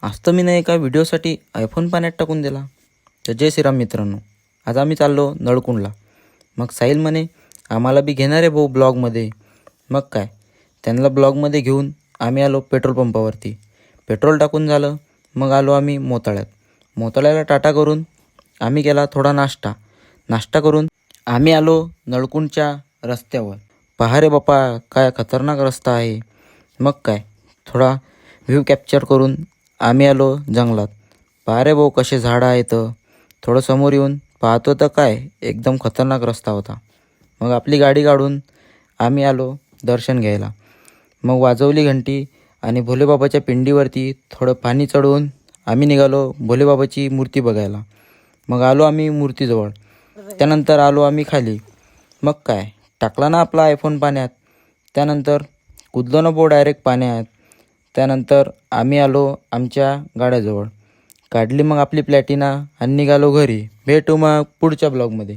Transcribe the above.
आज तर मी नाही एका व्हिडिओसाठी आयफोन पाण्यात टाकून दिला. तर जय श्रीराम मित्रांनो, आज आम्ही चाललो नळकुंडला. मग साहिल म्हणे आम्हाला बी घेणार आहे भाऊ ब्लॉगमध्ये. मग काय, त्यांना ब्लॉगमध्ये घेऊन आम्ही आलो पेट्रोल पंपावरती. पेट्रोल टाकून झालं, मग आलो आम्ही मोताळ्यात. मोताळ्याला टाटा करून आम्ही केला थोडा नाश्ता करून आम्ही आलो नळकुंडच्या रस्त्यावर. पहा रे बापा, काय खतरनाक रस्ता आहे. मग काय, थोडा व्ह्यू कॅप्चर करून आम्ही आलो जंगलात. पहा रे भाऊ कसे झाडं आहेत. थोडं समोर येऊन पाहतो तर काय एकदम खतरनाक रस्ता होता. मग आपली गाडी काढून आम्ही आलो दर्शन घ्यायला. मग वाजवली घंटी आणि भोलेबाबाच्या पिंडीवरती थोडं पाणी चढवून आम्ही निघालो भोलेबाबाची मूर्ती बघायला. मग आलो आम्ही मूर्तीजवळ. त्यानंतर आलो आम्ही खाली. मग काय, टाकला ना आपला आयफोन पाण्यात. त्यानंतर कुदलो ना भाऊ डायरेक्ट पाण्यात. त्यानंतर आम्ही आलो आमच्या गाड्याजवळ. काढली मग आपली प्लॅटिना आणि निघालो घरी. भेटू मग पुढच्या ब्लॉगमध्ये.